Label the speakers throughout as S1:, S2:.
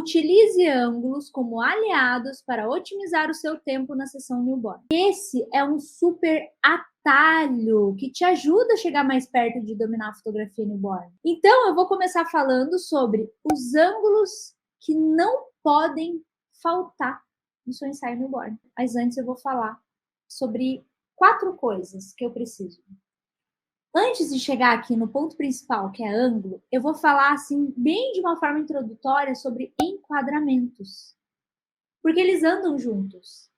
S1: Utilize ângulos como aliados para otimizar o seu tempo na sessão newborn. Esse é um super atalho que te ajuda a chegar mais perto de dominar a fotografia newborn. Então, eu vou começar falando sobre os ângulos que não podem faltar no seu ensaio newborn. Mas antes eu vou falar sobre 4 coisas que eu preciso. Antes de chegar aqui no ponto principal, que é ângulo, eu vou falar assim, bem de uma forma introdutória sobre enquadramentos. Porque eles andam juntos.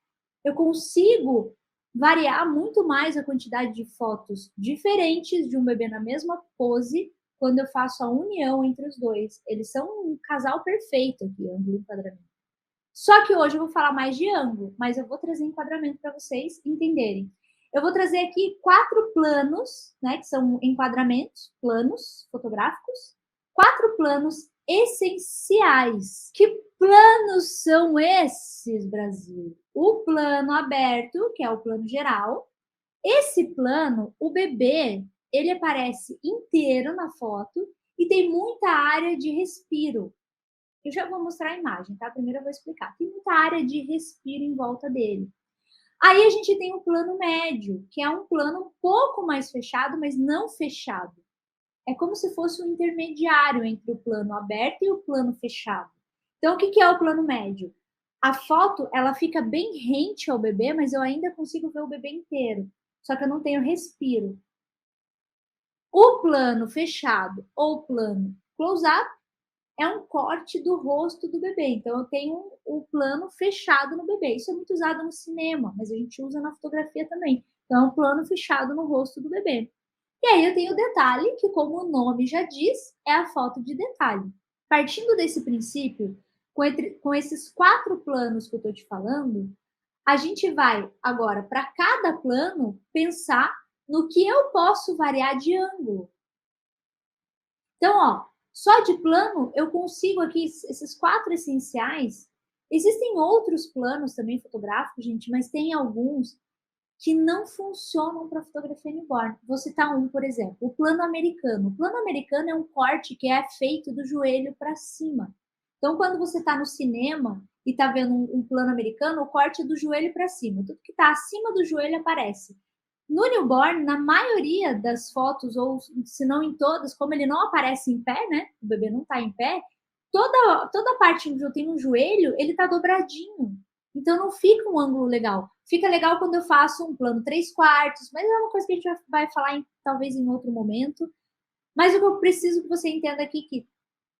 S1: Eu consigo variar muito mais a quantidade de fotos diferentes de um bebê na mesma pose quando eu faço a união entre os dois. Eles são um casal perfeito aqui, ângulo e enquadramento. Só que hoje eu vou falar mais de ângulo, mas eu vou trazer enquadramento para vocês entenderem. Eu vou trazer aqui 4 planos, né, que são enquadramentos, planos fotográficos, 4 planos essenciais. Que planos são esses, Brasil? O plano aberto, que é o plano geral. Esse plano, o bebê, ele aparece inteiro na foto e tem muita área de respiro. Eu já vou mostrar a imagem, tá? Primeiro eu vou explicar. Tem muita área de respiro em volta dele. Aí a gente tem o plano médio, que é um plano um pouco mais fechado, mas não fechado. É como se fosse um intermediário entre o plano aberto e o plano fechado. Então, o que é o plano médio? A foto, ela fica bem rente ao bebê, mas eu ainda consigo ver o bebê inteiro. Só que eu não tenho respiro. O plano fechado ou plano close-up é um corte do rosto do bebê. Então, eu tenho o plano fechado no bebê. Isso é muito usado no cinema, mas a gente usa na fotografia também. Então, é um plano fechado no rosto do bebê. E aí eu tenho o detalhe, que como o nome já diz, é a foto de detalhe. Partindo desse princípio, com esses 4 planos que eu estou te falando, a gente vai agora, para cada plano, pensar no que eu posso variar de ângulo. Então, ó, só de plano, eu consigo aqui, esses 4 essenciais. Existem outros planos também fotográficos, gente, mas tem alguns que não funcionam para fotografia newborn. Vou citar um, por exemplo, o plano americano. O plano americano é um corte que é feito do joelho para cima. Então, quando você está no cinema e está vendo um plano americano, o corte é do joelho para cima. Tudo que está acima do joelho aparece. No newborn, na maioria das fotos, ou se não em todas, como ele não aparece em pé, né? O bebê não está em pé, toda a parte onde eu tenho um joelho, ele está dobradinho. Então não fica um ângulo legal. Fica legal quando eu faço um plano 3/4, mas é uma coisa que a gente vai falar talvez em outro momento. Mas o que eu preciso que você entenda aqui é que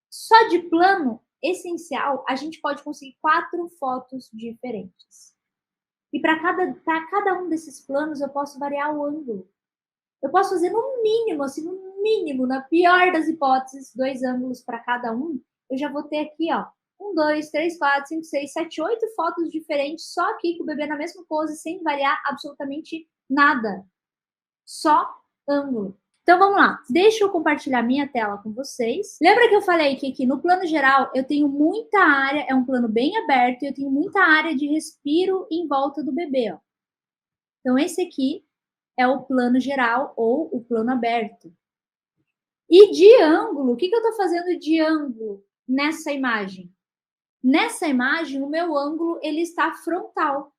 S1: só de plano essencial, a gente pode conseguir 4 fotos diferentes. E para cada um desses planos, eu posso variar o ângulo. Eu posso fazer no mínimo, assim, no mínimo, na pior das hipóteses, 2 ângulos para cada um. Eu já vou ter aqui, ó, 1, 2, 3, 4, 5, 6, 7, 8 fotos diferentes, só aqui com o bebê na mesma pose, sem variar absolutamente nada. Só ângulo. Então vamos lá, deixa eu compartilhar minha tela com vocês. Lembra que eu falei que aqui no plano geral eu tenho muita área, é um plano bem aberto, e eu tenho muita área de respiro em volta do bebê, ó. Então esse aqui é o plano geral ou o plano aberto. E de ângulo, o que eu estou fazendo de ângulo nessa imagem? Nessa imagem, o meu ângulo ele está frontal.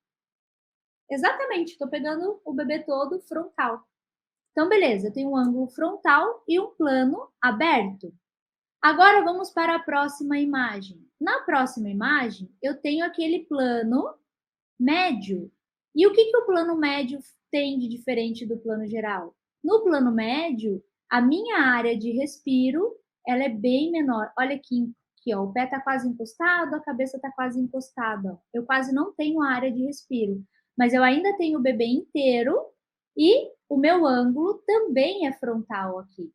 S1: Exatamente, estou pegando o bebê todo frontal. Então, beleza, eu tenho um ângulo frontal e um plano aberto. Agora vamos para a próxima imagem. Na próxima imagem, eu tenho aquele plano médio. E o que o plano médio tem de diferente do plano geral? No plano médio, a minha área de respiro ela é bem menor. Olha aqui, ó, o pé está quase encostado, a cabeça está quase encostada. Ó. Eu quase não tenho área de respiro, mas eu ainda tenho o bebê inteiro e o meu ângulo também é frontal aqui.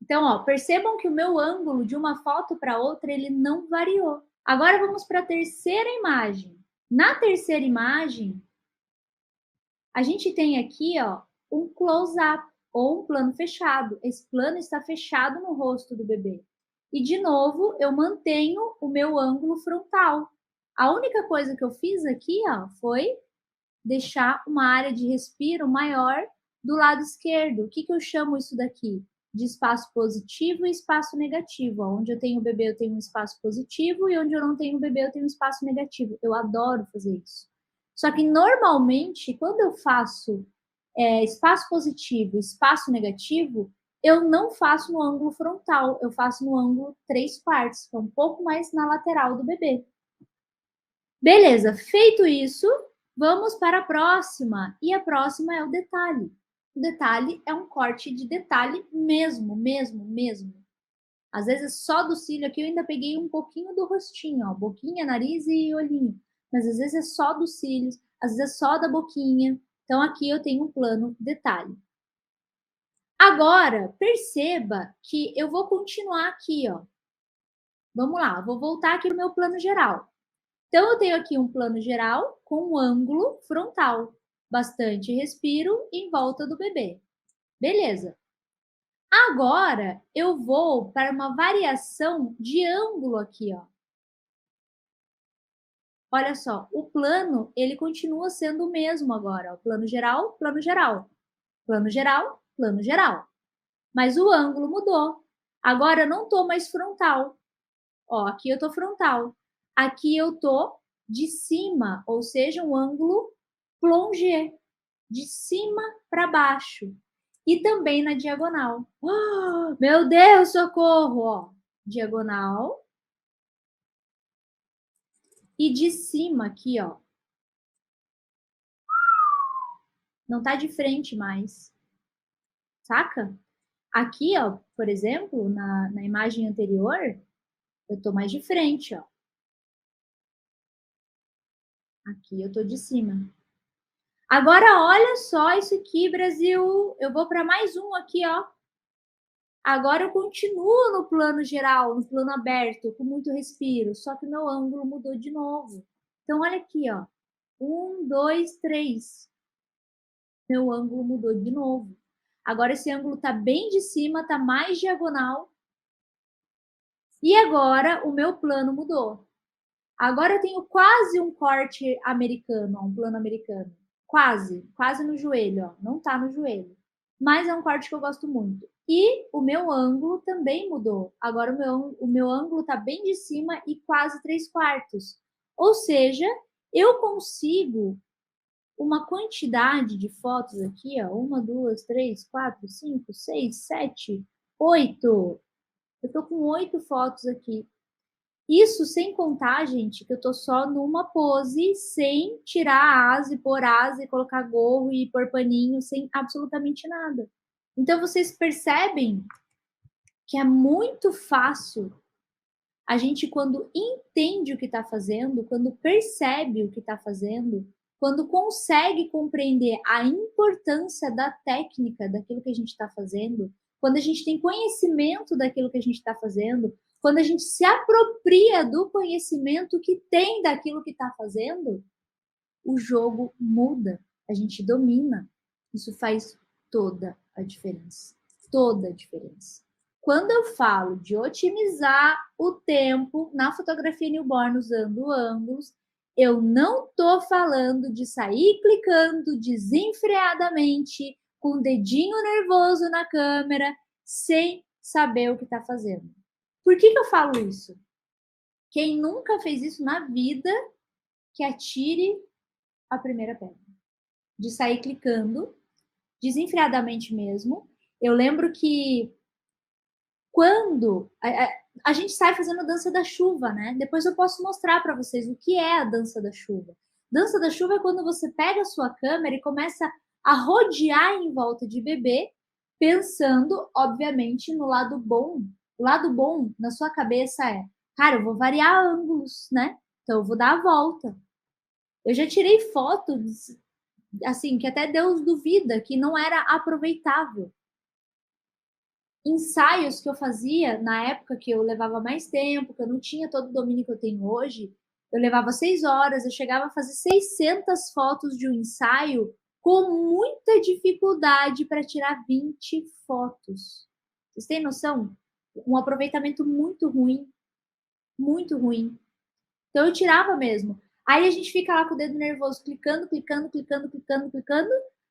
S1: Então, ó, percebam que o meu ângulo de uma foto para outra, ele não variou. Agora vamos para a terceira imagem. Na terceira imagem, a gente tem aqui, ó, um close-up ou um plano fechado. Esse plano está fechado no rosto do bebê. E, de novo, eu mantenho o meu ângulo frontal. A única coisa que eu fiz aqui, ó, foi deixar uma área de respiro maior do lado esquerdo. O que eu chamo isso daqui? de espaço positivo e espaço negativo. Onde eu tenho bebê, eu tenho um espaço positivo, e onde eu não tenho bebê, eu tenho um espaço negativo. Eu adoro fazer isso. Só que, normalmente, quando eu faço espaço positivo, espaço negativo, eu não faço no ângulo frontal, eu faço no ângulo 3/4, que é um pouco mais na lateral do bebê. Beleza, feito isso, vamos para a próxima. E a próxima é o detalhe. O detalhe é um corte de detalhe mesmo. Às vezes só do cílio aqui eu ainda peguei um pouquinho do rostinho, ó, boquinha, nariz e olhinho. Mas às vezes é só dos cílios, às vezes é só da boquinha. Então aqui eu tenho um plano detalhe. Agora, perceba que eu vou continuar aqui, ó. Vamos lá, vou voltar aqui no meu plano geral. Então, eu tenho aqui um plano geral com um ângulo frontal. Bastante respiro em volta do bebê. Beleza. Agora, eu vou para uma variação de ângulo aqui, ó. Olha só, o plano, ele continua sendo o mesmo agora, ó. Plano geral, plano geral. Plano geral, plano geral. Mas o ângulo mudou. Agora, eu não estou mais frontal. Ó, aqui eu estou frontal. Aqui eu estou de cima, ou seja, um ângulo plongé, de cima para baixo. E também na diagonal. Oh, meu Deus, socorro! Ó, diagonal. E de cima aqui, ó. Não tá de frente mais. Saca? Aqui, ó, por exemplo, na imagem anterior, eu tô mais de frente, ó. Aqui eu tô de cima. Agora, olha só isso aqui, Brasil. Eu vou para mais um aqui, ó. Agora eu continuo no plano geral, no plano aberto, com muito respiro, só que o meu ângulo mudou de novo. Então, olha aqui, ó. 1, 2, 3. Meu ângulo mudou de novo. Agora esse ângulo tá bem de cima, tá mais diagonal. E agora o meu plano mudou. Agora eu tenho quase um corte americano, ó, um plano americano. Quase no joelho, ó. Não tá no joelho. Mas é um corte que eu gosto muito. E o meu ângulo também mudou. Agora o meu ângulo tá bem de cima e quase 3/4. Ou seja, eu consigo uma quantidade de fotos aqui, ó. 1, 2, 3, 4, 5, 6, 7, 8. Eu tô com 8 fotos aqui. Isso sem contar, gente, que eu tô só numa pose, sem tirar a asa e pôr asa e colocar gorro e pôr paninho, sem absolutamente nada. Então, vocês percebem que é muito fácil a gente, quando entende o que está fazendo, quando percebe o que está fazendo, quando consegue compreender a importância da técnica, daquilo que a gente está fazendo, quando a gente tem conhecimento daquilo que a gente está fazendo, quando a gente se apropria do conhecimento que tem daquilo que está fazendo, o jogo muda, a gente domina. Isso faz toda a diferença. Toda a diferença. Quando eu falo de otimizar o tempo na fotografia newborn usando ângulos, eu não estou falando de sair clicando desenfreadamente, com o dedinho nervoso na câmera, sem saber o que está fazendo. Por que eu falo isso? Quem nunca fez isso na vida, que atire a primeira pedra. De sair clicando, desenfreadamente mesmo. Eu lembro que quando a gente sai fazendo dança da chuva, né? Depois eu posso mostrar para vocês o que é a dança da chuva. Dança da chuva é quando você pega a sua câmera e começa a rodear em volta de bebê, pensando, obviamente, no lado bom. O lado bom na sua cabeça é, cara, eu vou variar ângulos, né? Então eu vou dar a volta. Eu já tirei fotos, assim, que até Deus duvida, que não era aproveitável. Ensaios que eu fazia na época que eu levava mais tempo, que eu não tinha todo o domínio que eu tenho hoje, eu levava 6 horas, eu chegava a fazer 600 fotos de um ensaio com muita dificuldade para tirar 20 fotos. Vocês têm noção? Um aproveitamento muito ruim. Muito ruim. Então eu tirava mesmo. Aí a gente fica lá com o dedo nervoso, clicando.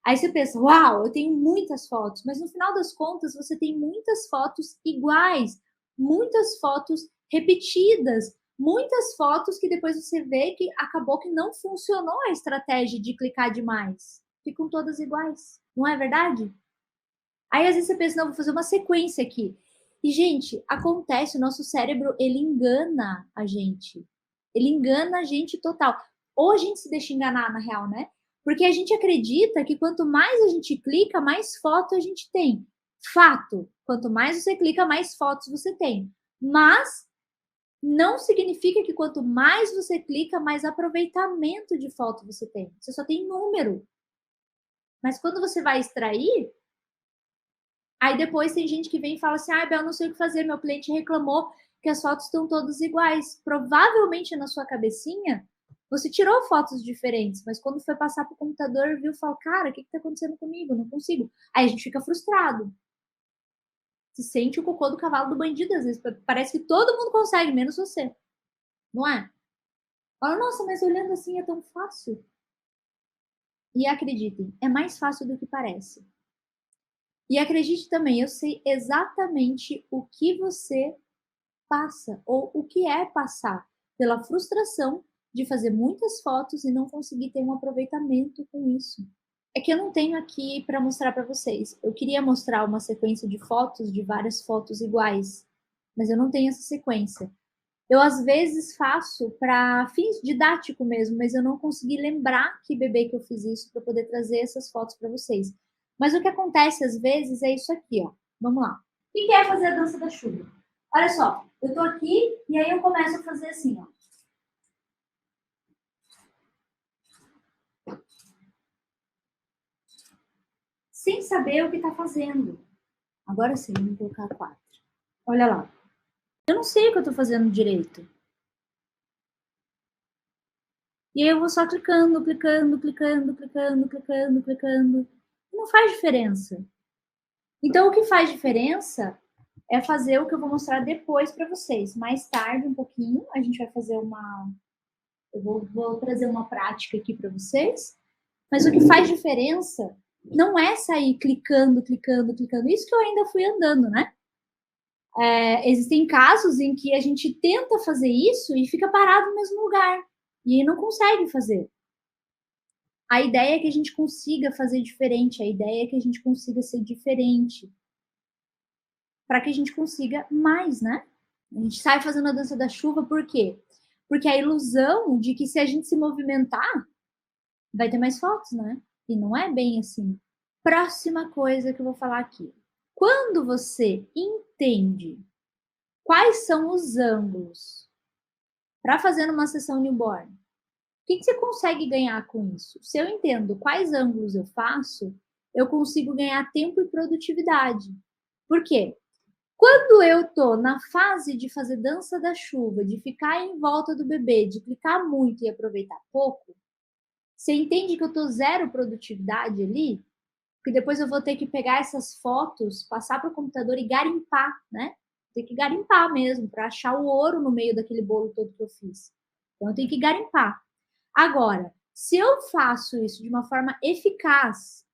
S1: Aí você pensa, uau, eu tenho muitas fotos, mas no final das contas você tem muitas fotos iguais, muitas fotos repetidas, muitas fotos que depois você vê que acabou que não funcionou a estratégia de clicar demais. Ficam todas iguais, não é verdade? Aí às vezes você pensa, não, vou fazer uma sequência aqui. E, gente, acontece, o nosso cérebro, ele engana a gente. Ele engana a gente total. Ou a gente se deixa enganar, na real, né? Porque a gente acredita que quanto mais a gente clica, mais foto a gente tem. Fato. Quanto mais você clica, mais fotos você tem. Mas não significa que quanto mais você clica, mais aproveitamento de foto você tem. Você só tem número. Mas quando você vai extrair, aí depois tem gente que vem e fala assim, ah, Bel, não sei o que fazer, meu cliente reclamou que as fotos estão todas iguais. Provavelmente na sua cabecinha, você tirou fotos diferentes, mas quando foi passar para o computador, viu e falou, cara, o que está acontecendo comigo? Não consigo. Aí a gente fica frustrado. Se sente o cocô do cavalo do bandido, às vezes. Parece que todo mundo consegue, menos você. Não é? Fala, nossa, mas olhando assim é tão fácil. E acreditem, é mais fácil do que parece. E acredite também, eu sei exatamente o que você passa, ou o que é passar pela frustração de fazer muitas fotos e não conseguir ter um aproveitamento com isso. É que eu não tenho aqui para mostrar para vocês. Eu queria mostrar uma sequência de fotos, de várias fotos iguais, mas eu não tenho essa sequência. Eu às vezes faço para fins didático mesmo, mas eu não consegui lembrar que bebê que eu fiz isso para poder trazer essas fotos para vocês. Mas o que acontece às vezes é isso aqui, ó. Vamos lá. O que é fazer a dança da chuva? Olha só, eu tô aqui e aí eu começo a fazer assim, ó. Sem saber o que tá fazendo. Agora sim, vamos colocar 4. Olha lá. Eu não sei o que eu tô fazendo direito. E aí eu vou só clicando, clicando, clicando, clicando, clicando, clicando. Não faz diferença. Então, o que faz diferença é fazer o que eu vou mostrar depois para vocês. Mais tarde, um pouquinho, a gente vai fazer uma... Eu vou trazer uma prática aqui para vocês. Mas o que faz diferença não é sair clicando, clicando, clicando. Isso que eu ainda fui andando, né? Existem casos em que a gente tenta fazer isso e fica parado no mesmo lugar. E não consegue fazer. A ideia é que a gente consiga fazer diferente. A ideia é que a gente consiga ser diferente. Para que a gente consiga mais, né? A gente sai fazendo a dança da chuva, por quê? Porque a ilusão de que se a gente se movimentar, vai ter mais fotos, né? E não é bem assim. Próxima coisa que eu vou falar aqui. Quando você entende quais são os ângulos para fazer uma sessão newborn, o que você consegue ganhar com isso? Se eu entendo quais ângulos eu faço, eu consigo ganhar tempo e produtividade. Por quê? Quando eu tô na fase de fazer dança da chuva, de ficar em volta do bebê, de clicar muito e aproveitar pouco, você entende que eu tô zero produtividade ali? Porque depois eu vou ter que pegar essas fotos, passar para o computador e garimpar, né? Tem que garimpar mesmo, para achar o ouro no meio daquele bolo todo que eu fiz. Então eu tenho que garimpar. Agora, se eu faço isso de uma forma eficaz,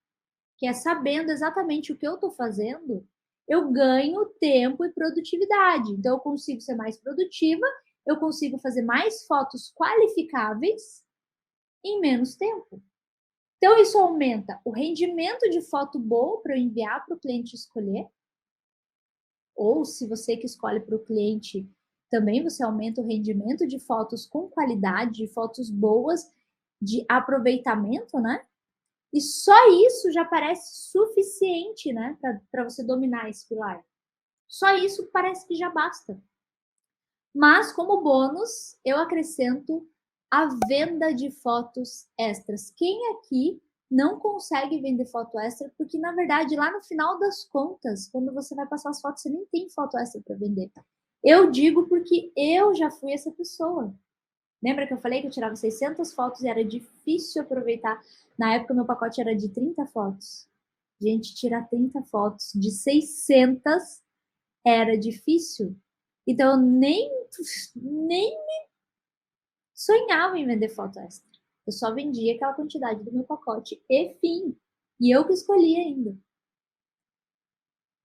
S1: que é sabendo exatamente o que eu estou fazendo, eu ganho tempo e produtividade. Então, eu consigo ser mais produtiva, eu consigo fazer mais fotos qualificáveis em menos tempo. Então, isso aumenta o rendimento de foto boa para eu enviar para o cliente escolher. Ou, se você que escolhe para o cliente, também você aumenta o rendimento de fotos com qualidade, de fotos boas, de aproveitamento, né? E só isso já parece suficiente, né, para você dominar esse pilar. Só isso parece que já basta. Mas, como bônus, eu acrescento a venda de fotos extras. Quem aqui não consegue vender foto extra? Porque, na verdade, lá no final das contas, quando você vai passar as fotos, você nem tem foto extra para vender. Eu digo porque eu já fui essa pessoa. Lembra que eu falei que eu tirava 600 fotos e era difícil aproveitar? Na época, meu pacote era de 30 fotos. Gente, tirar 30 fotos de 600 era difícil. Então, eu nem sonhava em vender foto extra. Eu só vendia aquela quantidade do meu pacote e fim. E eu que escolhi ainda.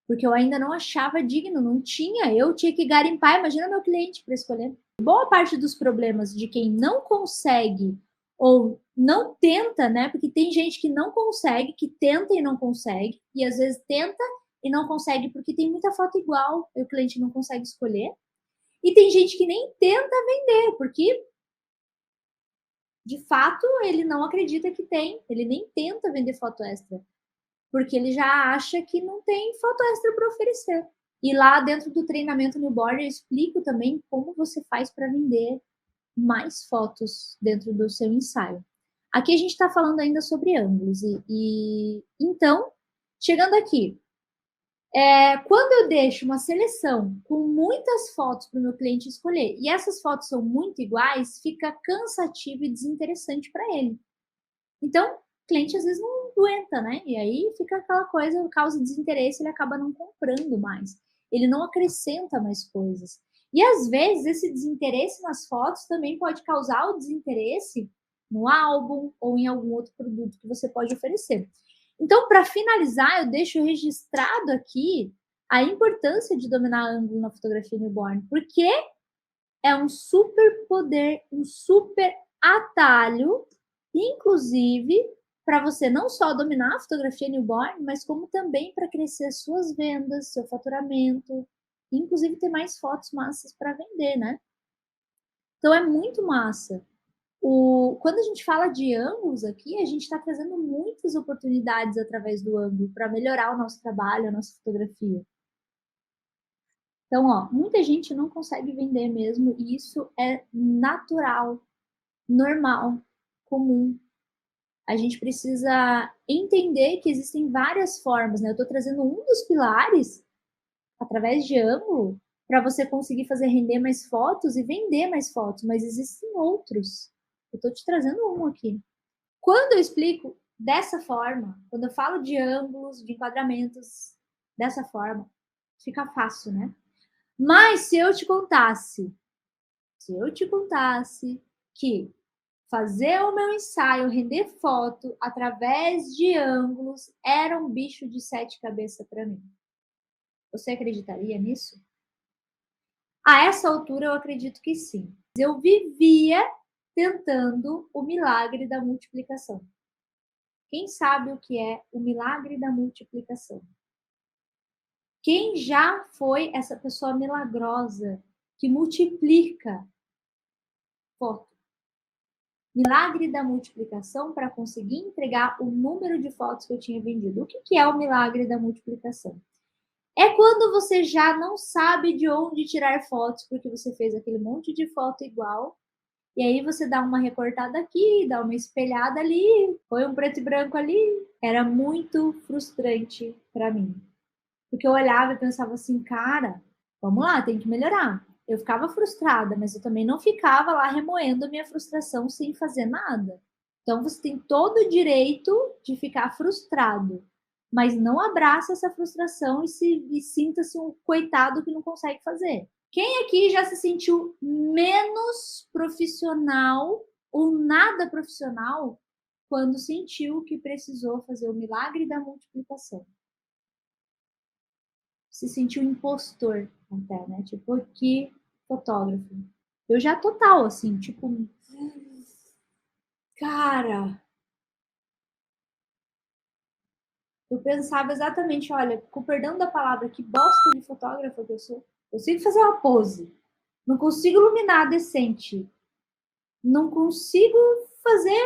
S1: Porque eu ainda não achava digno, não tinha, eu tinha que garimpar, imagina meu cliente para escolher. Boa parte dos problemas de quem não consegue ou não tenta, né? Porque tem gente que não consegue, que tenta e não consegue, e às vezes tenta e não consegue porque tem muita foto igual e o cliente não consegue escolher. E tem gente que nem tenta vender, porque de fato ele não acredita que tem, ele nem tenta vender foto extra, porque ele já acha que não tem foto extra para oferecer. E lá dentro do treinamento Newborn eu explico também como você faz para vender mais fotos dentro do seu ensaio. Aqui a gente está falando ainda sobre ângulos. Então, chegando aqui, quando eu deixo uma seleção com muitas fotos para o meu cliente escolher, e essas fotos são muito iguais, fica cansativo e desinteressante para ele. Então, o cliente às vezes não aguenta, né? E aí fica aquela coisa, causa desinteresse, ele acaba não comprando mais. Ele não acrescenta mais coisas. E às vezes esse desinteresse nas fotos também pode causar o desinteresse no álbum ou em algum outro produto que você pode oferecer. Então, para finalizar, eu deixo registrado aqui a importância de dominar ângulo na fotografia newborn, porque é um super poder, um super atalho, inclusive para você não só dominar a fotografia newborn, mas como também para crescer suas vendas, seu faturamento, inclusive ter mais fotos massas para vender, né? Então é muito massa. Quando a gente fala de ângulos aqui, a gente está trazendo muitas oportunidades através do ângulo para melhorar o nosso trabalho, a nossa fotografia. Então, ó, muita gente não consegue vender mesmo, e isso é natural, normal, comum. A gente precisa entender que existem várias formas, né? Eu estou trazendo um dos pilares, através de ângulo, para você conseguir fazer render mais fotos e vender mais fotos, mas existem outros. Eu estou te trazendo um aqui. Quando eu explico dessa forma, quando eu falo de ângulos, de enquadramentos dessa forma, fica fácil, né? Mas se eu te contasse que fazer o meu ensaio, render foto através de ângulos era um bicho de 7 cabeças para mim, você acreditaria nisso? A essa altura eu acredito que sim. Eu vivia tentando o milagre da multiplicação. Quem sabe o que é o milagre da multiplicação? Quem já foi essa pessoa milagrosa que multiplica foto? Milagre da multiplicação para conseguir entregar o número de fotos que eu tinha vendido. O que é o milagre da multiplicação? É quando você já não sabe de onde tirar fotos, porque você fez aquele monte de foto igual, e aí você dá uma recortada aqui, dá uma espelhada ali, põe um preto e branco ali. Era muito frustrante para mim. Porque eu olhava e pensava assim, cara, vamos lá, tem que melhorar. Eu ficava frustrada, mas eu também não ficava lá remoendo a minha frustração sem fazer nada. Então você tem todo o direito de ficar frustrado, mas não abraça essa frustração e sinta-se um coitado que não consegue fazer. Quem aqui já se sentiu menos profissional ou nada profissional quando sentiu que precisou fazer o milagre da multiplicação? Se sentiu impostor até, né? Tipo, que fotógrafo. Eu já total, assim, tipo, cara, eu pensava exatamente, olha, com o perdão da palavra, que bosta de fotógrafa que eu sou. Eu consigo fazer uma pose, não consigo iluminar decente, não consigo fazer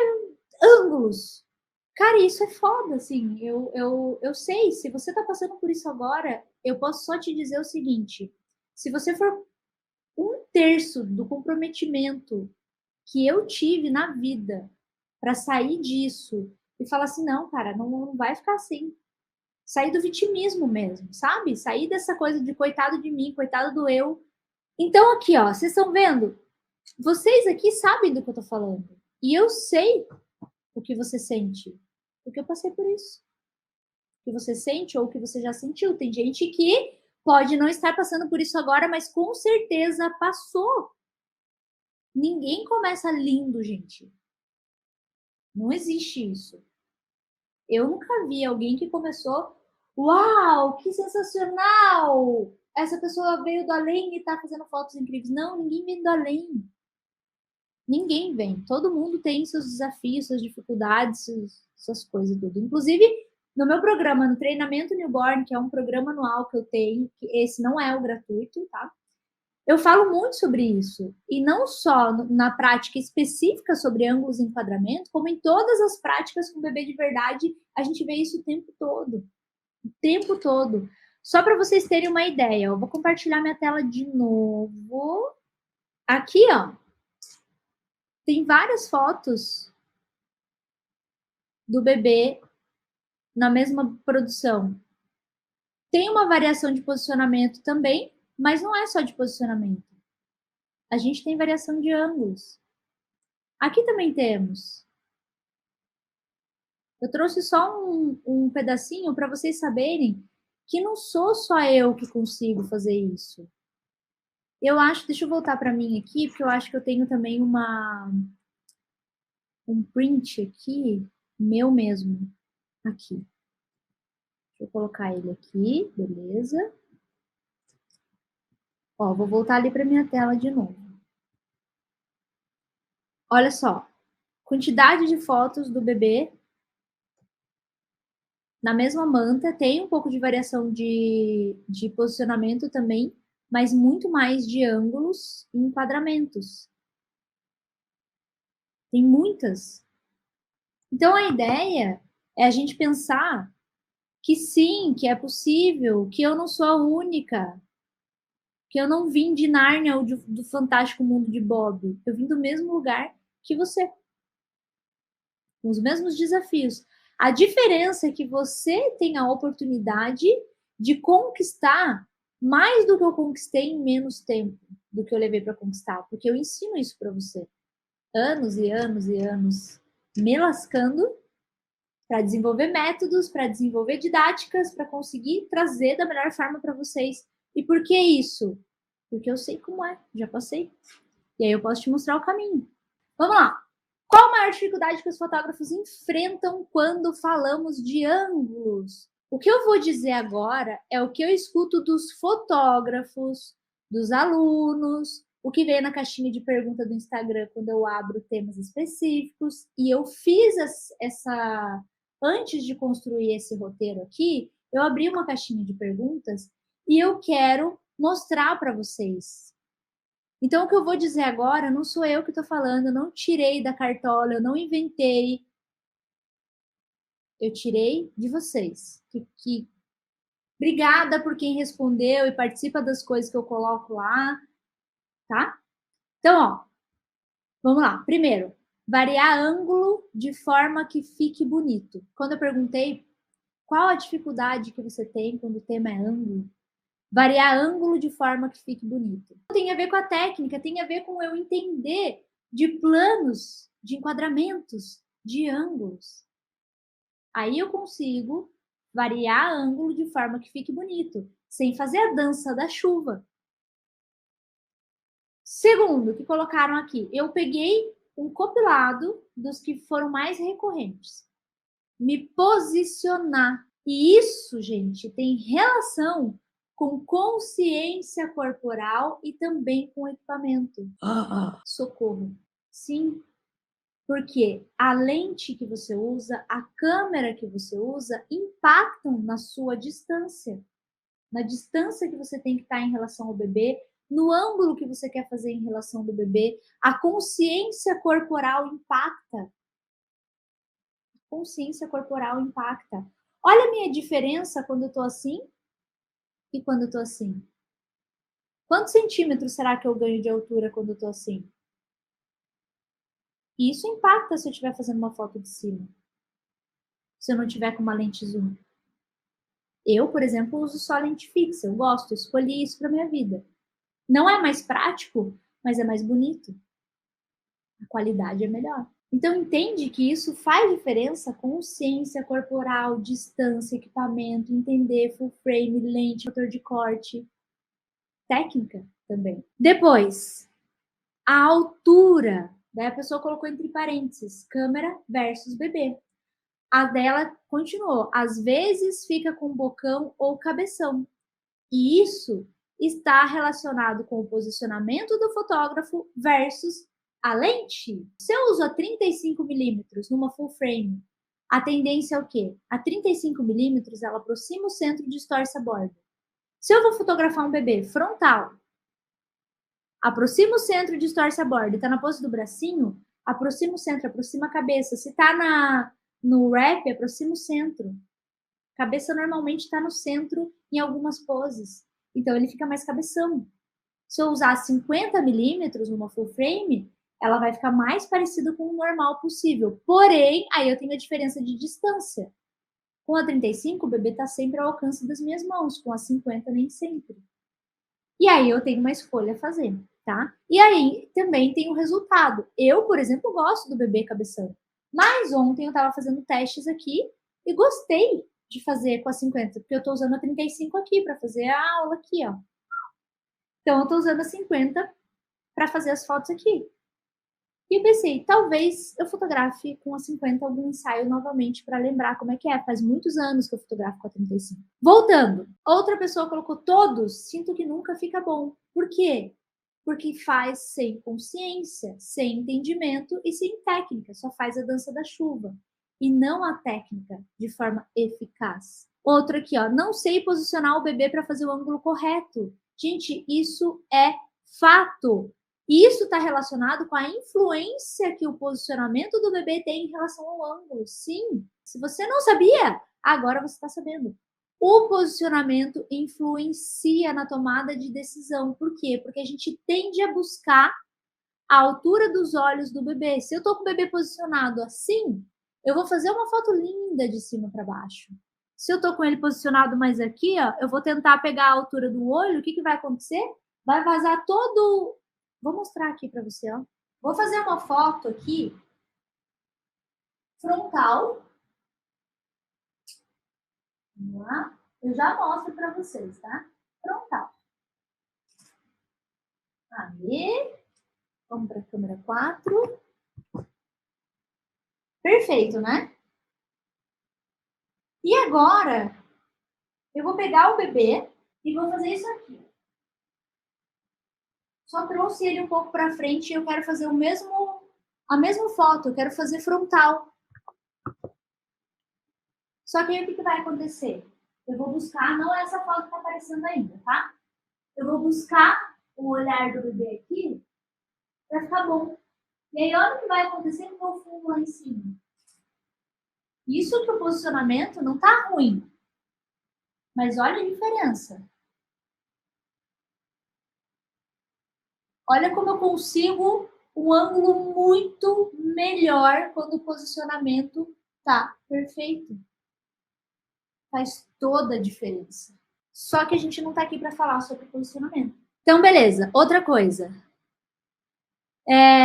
S1: ângulos. Cara, isso é foda, assim, eu sei, se você tá passando por isso agora, eu posso só te dizer o seguinte, se você for 1/3 do comprometimento que eu tive na vida para sair disso e falar assim, não, cara, não vai ficar assim. Sair do vitimismo mesmo, sabe? Sair dessa coisa de coitado de mim, coitado do eu. Então aqui, ó, vocês estão vendo? Vocês aqui sabem do que eu tô falando. E eu sei o que você sente, porque eu passei por isso. O que você sente ou o que você já sentiu. Tem gente que pode não estar passando por isso agora, mas com certeza passou. Ninguém começa lindo, gente. Não existe isso. Eu nunca vi alguém que começou, uau, que sensacional! Essa pessoa veio do além e tá fazendo fotos incríveis. Não, ninguém vem do além. Ninguém vem. Todo mundo tem seus desafios, suas dificuldades, suas coisas, tudo. Inclusive, no meu programa, no Treinamento Newborn, que é um programa anual que eu tenho, que esse não é o gratuito, tá? Eu falo muito sobre isso. E não só na prática específica sobre ângulos e enquadramento, como em todas as práticas com bebê de verdade, a gente vê isso o tempo todo. O tempo todo. Só para vocês terem uma ideia, eu vou compartilhar minha tela de novo. Aqui, ó, tem várias fotos do bebê na mesma produção. Tem uma variação de posicionamento também, mas não é só de posicionamento. A gente tem variação de ângulos. Aqui também temos. Eu trouxe só um pedacinho para vocês saberem que não sou só eu que consigo fazer isso. Eu acho, deixa eu voltar para mim aqui, porque eu acho que eu tenho também um print aqui, meu mesmo, aqui. Deixa eu colocar ele aqui, beleza. Ó, vou voltar ali para minha tela de novo. Olha só, quantidade de fotos do bebê na mesma manta, tem um pouco de variação de posicionamento também, mas muito mais de ângulos e enquadramentos. Tem muitas. Então a ideia é a gente pensar que sim, que é possível, que eu não sou a única, que eu não vim de Nárnia ou do Fantástico Mundo de Bob. Eu vim do mesmo lugar que você, com os mesmos desafios. A diferença é que você tem a oportunidade de conquistar mais do que eu conquistei em menos tempo do que eu levei para conquistar, porque eu ensino isso para você. Anos e anos e anos me lascando para desenvolver métodos, para desenvolver didáticas, para conseguir trazer da melhor forma para vocês. E por que isso? Porque eu sei como é, já passei. E aí eu posso te mostrar o caminho. Vamos lá! Qual a maior dificuldade que os fotógrafos enfrentam quando falamos de ângulos? O que eu vou dizer agora é o que eu escuto dos fotógrafos, dos alunos, o que vem na caixinha de pergunta do Instagram quando eu abro temas específicos. E eu fiz essa... Antes de construir esse roteiro aqui, eu abri uma caixinha de perguntas e eu quero mostrar para vocês. Então, o que eu vou dizer agora não sou eu que estou falando, eu não tirei da cartola, eu não inventei. Eu tirei de vocês. Obrigada por quem respondeu e participa das coisas que eu coloco lá, tá? Então, ó, vamos lá. Primeiro, variar ângulo de forma que fique bonito. Quando eu perguntei qual a dificuldade que você tem quando o tema é ângulo, variar ângulo de forma que fique bonito. Tem a ver com a técnica, tem a ver com eu entender de planos, de enquadramentos, de ângulos. Aí eu consigo variar ângulo de forma que fique bonito, sem fazer a dança da chuva. Segundo, que colocaram aqui, eu peguei um compilado dos que foram mais recorrentes. Me posicionar. E isso, gente, tem relação com consciência corporal e também com equipamento. Socorro. Sim, porque a lente que você usa, a câmera que você usa, impactam na sua distância. Na distância que você tem que estar em relação ao bebê, no ângulo que você quer fazer em relação do bebê. A consciência corporal impacta. A consciência corporal impacta. Olha a minha diferença quando eu tô assim e quando eu tô assim. Quantos centímetros será que eu ganho de altura quando eu tô assim? E isso impacta se eu estiver fazendo uma foto de cima. Se eu não tiver com uma lente zoom. Eu, por exemplo, uso só lente fixa. Eu gosto, eu escolhi isso para minha vida. Não é mais prático, mas é mais bonito. A qualidade é melhor. Então entende que isso faz diferença, consciência corporal, distância, equipamento, entender full frame, lente, motor de corte, técnica também. Depois, a altura. Daí a pessoa colocou entre parênteses, câmera versus bebê. A dela continuou. Às vezes fica com bocão ou cabeção. E isso está relacionado com o posicionamento do fotógrafo versus a lente. Se eu uso a 35 milímetros numa full frame, a tendência é o quê? A 35 milímetros, ela aproxima o centro, distorce a borda. Se eu vou fotografar um bebê frontal, aproxima o centro, distorce a borda, e tá na pose do bracinho, aproxima o centro, aproxima a cabeça. Se tá no wrap, aproxima o centro. Cabeça normalmente está no centro em algumas poses, então ele fica mais cabeção. Se eu usar 50 milímetros numa full frame, ela vai ficar mais parecida com o normal possível. Porém, aí eu tenho a diferença de distância. Com a 35, o bebê está sempre ao alcance das minhas mãos, com a 50 nem sempre. E aí eu tenho uma escolha a fazer, tá? E aí também tem o resultado. Eu, por exemplo, gosto do bebê cabeção. Mas ontem eu estava fazendo testes aqui e gostei de fazer com a 50, porque eu tô usando a 35 aqui para fazer a aula aqui, ó. Então eu tô usando a 50 para fazer as fotos aqui. E eu pensei, talvez eu fotografe com a 50 algum ensaio novamente para lembrar como é que é. Faz muitos anos que eu fotografo com a 35. Voltando, outra pessoa colocou todos, sinto que nunca fica bom. Por quê? Porque faz sem consciência, sem entendimento e sem técnica, só faz a dança da chuva e não a técnica de forma eficaz. Outro aqui, ó, não sei posicionar o bebê para fazer o ângulo correto. Gente, isso é fato. Isso está relacionado com a influência que o posicionamento do bebê tem em relação ao ângulo. Sim, se você não sabia, agora você está sabendo. O posicionamento influencia na tomada de decisão. Por quê? Porque a gente tende a buscar a altura dos olhos do bebê. Se eu estou com o bebê posicionado assim, eu vou fazer uma foto linda de cima para baixo. Se eu estou com ele posicionado mais aqui, ó, eu vou tentar pegar a altura do olho. O que, que vai acontecer? Vai vazar todo... Vou mostrar aqui para você, ó. Vou fazer uma foto aqui frontal. Vamos lá. Eu já mostro para vocês, tá? Frontal. Aí. Vamos para a câmera 4. Perfeito, né? E agora, eu vou pegar o bebê e vou fazer isso aqui. Só trouxe ele um pouco para frente e eu quero fazer a mesma foto, eu quero fazer frontal. Só que aí o que vai acontecer? Eu vou buscar, não é essa foto que tá aparecendo ainda, tá? Eu vou buscar o olhar do bebê aqui para ficar bom. E aí olha o que vai acontecer com o meu fundo lá em cima. Isso que o posicionamento não tá ruim. Mas olha a diferença. Olha como eu consigo um ângulo muito melhor quando o posicionamento tá perfeito. Faz toda a diferença. Só que a gente não tá aqui para falar sobre posicionamento. Então, beleza. Outra coisa.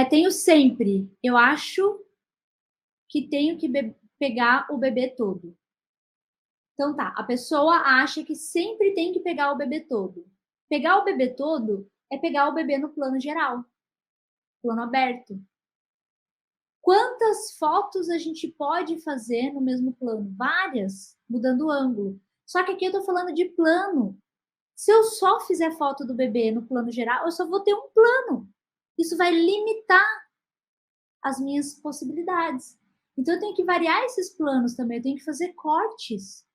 S1: Tenho sempre. Eu acho que tenho que pegar o bebê todo. Então tá, a pessoa acha que sempre tem que pegar o bebê todo. Pegar o bebê todo é pegar o bebê no plano geral, plano aberto. Quantas fotos a gente pode fazer no mesmo plano? Várias, mudando o ângulo. Só que aqui eu tô falando de plano. Se eu só fizer foto do bebê no plano geral, eu só vou ter um plano. Isso vai limitar as minhas possibilidades. Então eu tenho que variar esses planos também, eu tenho que fazer cortes.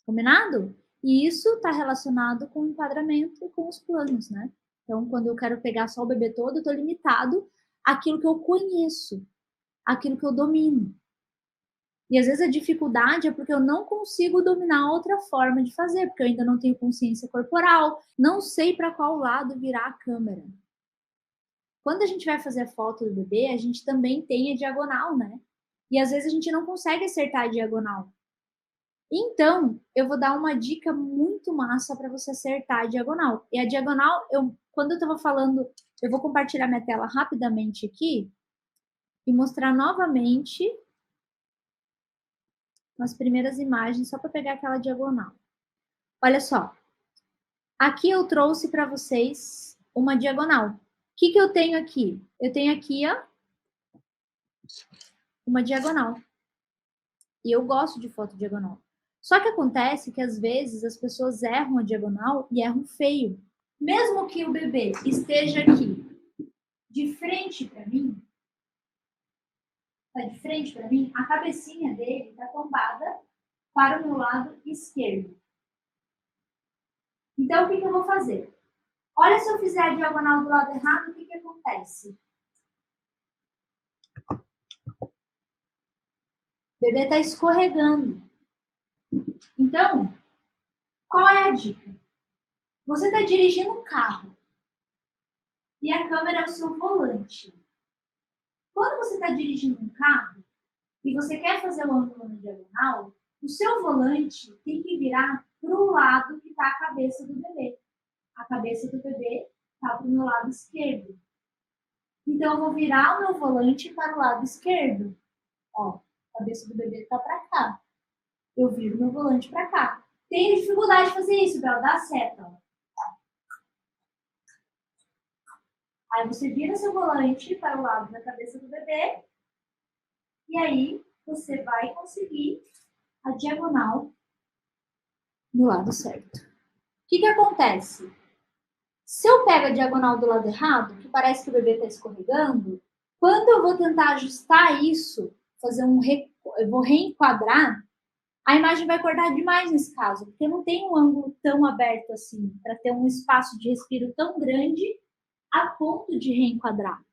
S1: Combinado? E isso está relacionado com o enquadramento e com os planos, né? Então, quando eu quero pegar só o bebê todo, eu estou limitado àquilo que eu conheço, àquilo que eu domino. E às vezes a dificuldade é porque eu não consigo dominar outra forma de fazer, porque eu ainda não tenho consciência corporal, não sei para qual lado virar a câmera. Quando a gente vai fazer a foto do bebê, a gente também tem a diagonal, né? E às vezes a gente não consegue acertar a diagonal. Então, eu vou dar uma dica muito massa para você acertar a diagonal. E a diagonal, quando eu estava falando, eu vou compartilhar minha tela rapidamente aqui e mostrar novamente as primeiras imagens, só para pegar aquela diagonal. Olha só. Aqui eu trouxe para vocês uma diagonal. O que eu tenho aqui? Eu tenho aqui, ó, uma diagonal. E eu gosto de foto diagonal. Só que acontece que às vezes as pessoas erram a diagonal e erram feio. Mesmo que o bebê esteja aqui de frente para mim, a cabecinha dele está tombada para o meu lado esquerdo. Então, o que eu vou fazer? Olha, se eu fizer a diagonal do lado errado, o que acontece? O bebê está escorregando. Então, qual é a dica? Você está dirigindo um carro e a câmera é o seu volante. Quando você está dirigindo um carro e você quer fazer o ângulo na diagonal, o seu volante tem que virar para o lado que está a cabeça do bebê. A cabeça do bebê está para o meu lado esquerdo. Então, eu vou virar o meu volante para o lado esquerdo. Ó, a cabeça do bebê está para cá. Eu viro meu volante para cá. Tenho dificuldade de fazer isso, Bel, dá seta. Ó. Aí você vira seu volante para o lado da cabeça do bebê. E aí você vai conseguir a diagonal do lado certo. O que acontece? Se eu pego a diagonal do lado errado, que parece que o bebê está escorregando, quando eu vou tentar ajustar isso, eu vou reenquadrar, a imagem vai cortar demais nesse caso, porque eu não tenho um ângulo tão aberto assim, para ter um espaço de respiro tão grande a ponto de reenquadrar.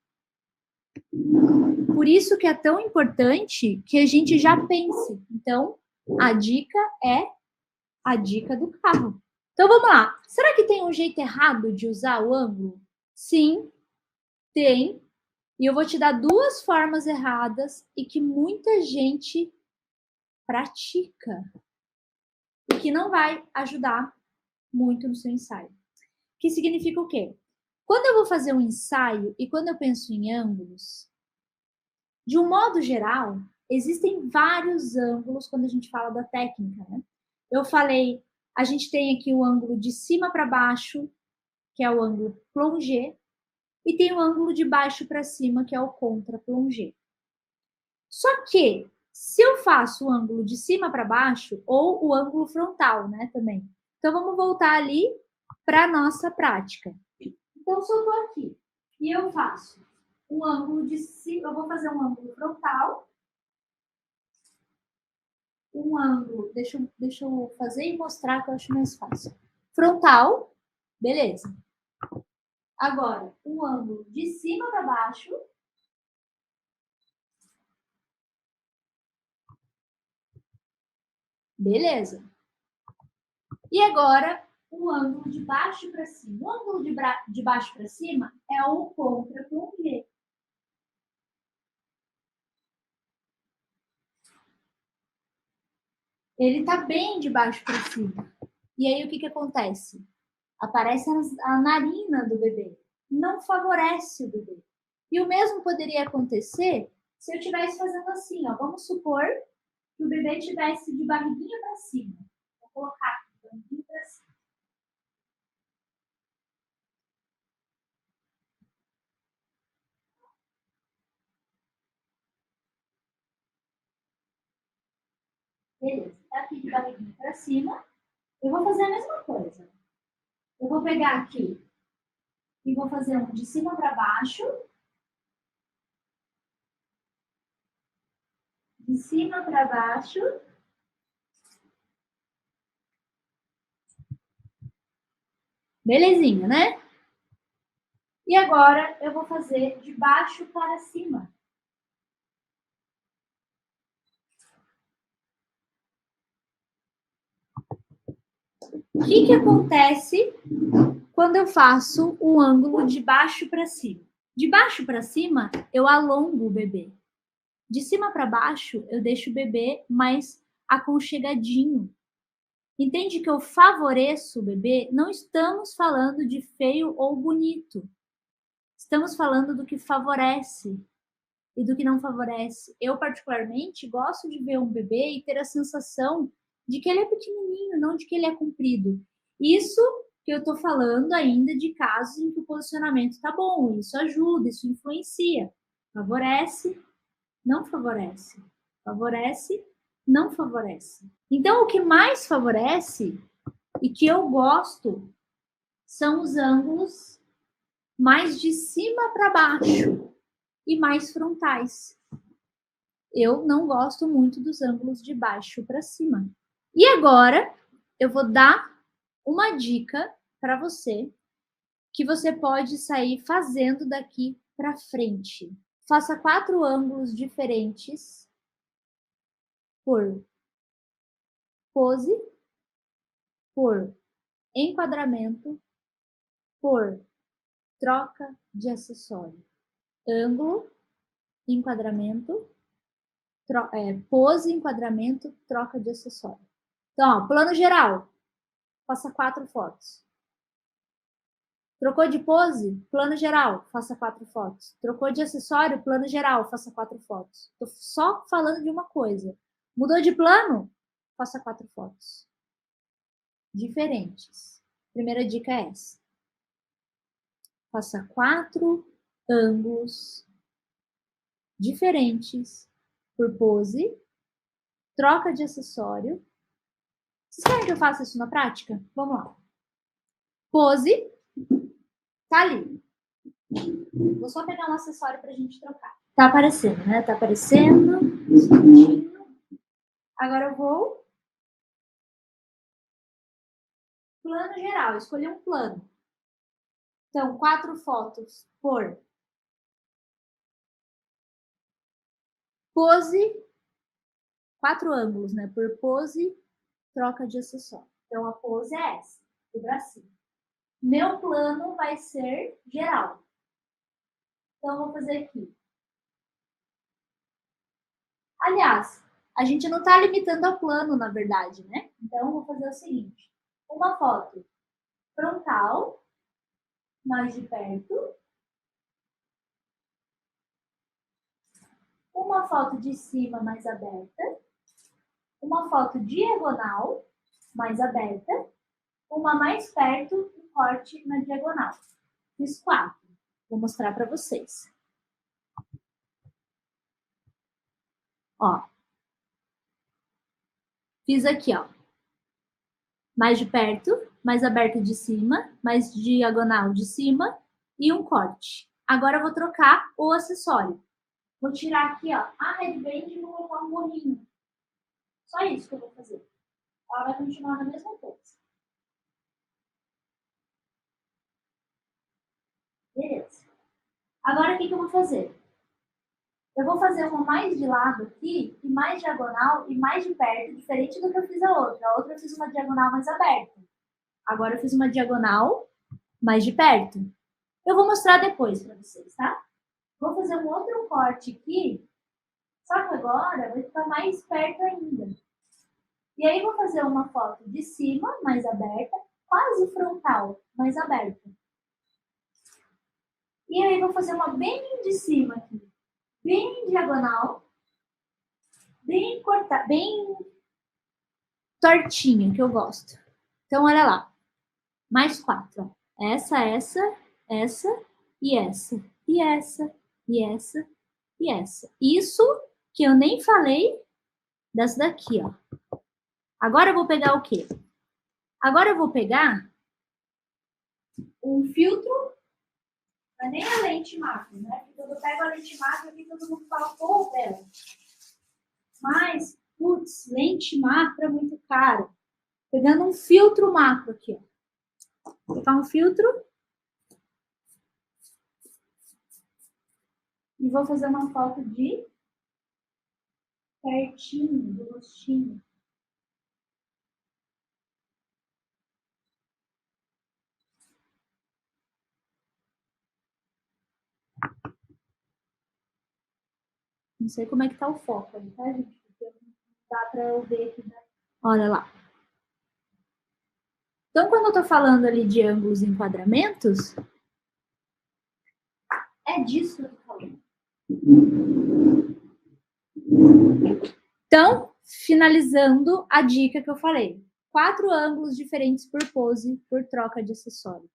S1: Por isso que é tão importante que a gente já pense. Então, a dica é a dica do carro. Então, vamos lá. Será que tem um jeito errado de usar o ângulo? Sim, tem. E eu vou te dar duas formas erradas e que muita gente pratica e que não vai ajudar muito no seu ensaio. Que significa o quê? Quando eu vou fazer um ensaio e quando eu penso em ângulos, de um modo geral, existem vários ângulos quando a gente fala da técnica, né? Eu falei, a gente tem aqui o ângulo de cima para baixo, que é o ângulo plongé, e tem o ângulo de baixo para cima, que é o contra-plongé. Só que, se eu faço o ângulo de cima para baixo, ou o ângulo frontal, né, também. Então, vamos voltar ali para a nossa prática. Então, se eu estou aqui e eu faço um ângulo de cima, eu vou fazer um ângulo frontal, um ângulo, deixa eu fazer e mostrar que eu acho mais fácil. Frontal, beleza. Agora, um ângulo de cima para baixo. Beleza. E agora, o ângulo de baixo para cima. O ângulo de baixo para cima é o contra-plongé. Ele está bem de baixo para cima. E aí, o que acontece? Aparece a narina do bebê. Não favorece o bebê. E o mesmo poderia acontecer se eu estivesse fazendo assim, ó. Vamos supor que o bebê estivesse de barriguinha para cima. Vou colocar aqui, barriguinha para cima. Beleza, tá aqui de barriguinha para cima. Eu vou fazer a mesma coisa. Eu vou pegar aqui e vou fazer um de cima para baixo. De cima para baixo. Belezinha, né? E agora eu vou fazer de baixo para cima. O que acontece quando eu faço o ângulo de baixo para cima? De baixo para cima, eu alongo o bebê. De cima para baixo, eu deixo o bebê mais aconchegadinho. Entende que eu favoreço o bebê? Não estamos falando de feio ou bonito. Estamos falando do que favorece e do que não favorece. Eu, particularmente, gosto de ver um bebê e ter a sensação de que ele é pequenininho, não de que ele é comprido. Isso que eu estou falando ainda de casos em que o posicionamento está bom. Isso ajuda, isso influencia, favorece não favorece. Favorece, não favorece. Então, o que mais favorece e que eu gosto são os ângulos mais de cima para baixo e mais frontais. Eu não gosto muito dos ângulos de baixo para cima. E agora eu vou dar uma dica para você que você pode sair fazendo daqui para frente. Faça 4 ângulos diferentes por pose, por enquadramento, por troca de acessório. Ângulo, enquadramento, pose, enquadramento, troca de acessório. Então, ó, plano geral, faça 4 fotos. Trocou de pose? Plano geral, faça 4 fotos. Trocou de acessório? Plano geral, faça 4 fotos. Tô só falando de uma coisa. Mudou de plano? Faça 4 fotos. Diferentes. Primeira dica é essa. Faça 4 ângulos diferentes por pose, troca de acessório. Vocês querem que eu faça isso na prática? Vamos lá. Pose. Tá ali. Vou só pegar um acessório pra gente trocar. Tá aparecendo, né? Tá aparecendo. Agora eu vou. Plano geral. Escolher um plano. Então, 4 fotos por pose. 4 ângulos, né? Por pose, troca de acessório. Então, a pose é essa, do bracinho. Meu plano vai ser geral. Então, eu vou fazer aqui. Aliás, a gente não está limitando ao plano, na verdade, né? Então, eu vou fazer o seguinte. Uma foto frontal, mais de perto. Uma foto de cima, mais aberta. Uma foto diagonal, mais aberta. Uma mais perto, um corte na diagonal. Fiz 4. Vou mostrar para vocês. Ó. Fiz aqui, ó. Mais de perto, mais aberto de cima, mais diagonal de cima e um corte. Agora eu vou trocar o acessório. Vou tirar aqui, ó, a headband e vou colocar um gorrinho. Só isso que eu vou fazer. Ela vai continuar na mesma coisa. Beleza. Agora o que eu vou fazer? Eu vou fazer uma mais de lado aqui, e mais diagonal, e mais de perto, diferente do que eu fiz a outra. A outra eu fiz uma diagonal mais aberta. Agora eu fiz uma diagonal mais de perto. Eu vou mostrar depois para vocês, tá? Vou fazer um outro corte aqui, só que agora vai ficar mais perto ainda. E aí vou fazer uma foto de cima, mais aberta, quase frontal, mais aberta. E aí vou fazer uma bem de cima aqui, bem diagonal, bem cortada, bem tortinha, que eu gosto. Então, olha lá. Mais 4, ó. Essa e essa, e essa, e essa, e essa. Isso que eu nem falei dessa daqui, ó. Agora eu vou pegar o quê? Agora eu vou pegar um filtro, não é nem a lente macro, né? Porque quando eu pego a lente macro aqui, todo mundo fala, pô, Bela. Mas, putz, lente macro é muito caro. Pegando um filtro macro aqui, ó. Vou pegar um filtro. E vou fazer uma foto de pertinho do rostinho. Não sei como é que tá o foco aí, tá, gente? Porque não dá pra eu ver aqui. Olha lá. Então, quando eu tô falando ali de ângulos e enquadramentos, é disso que eu tô falando. Então, finalizando a dica que eu falei. 4 ângulos diferentes por pose, por troca de acessório.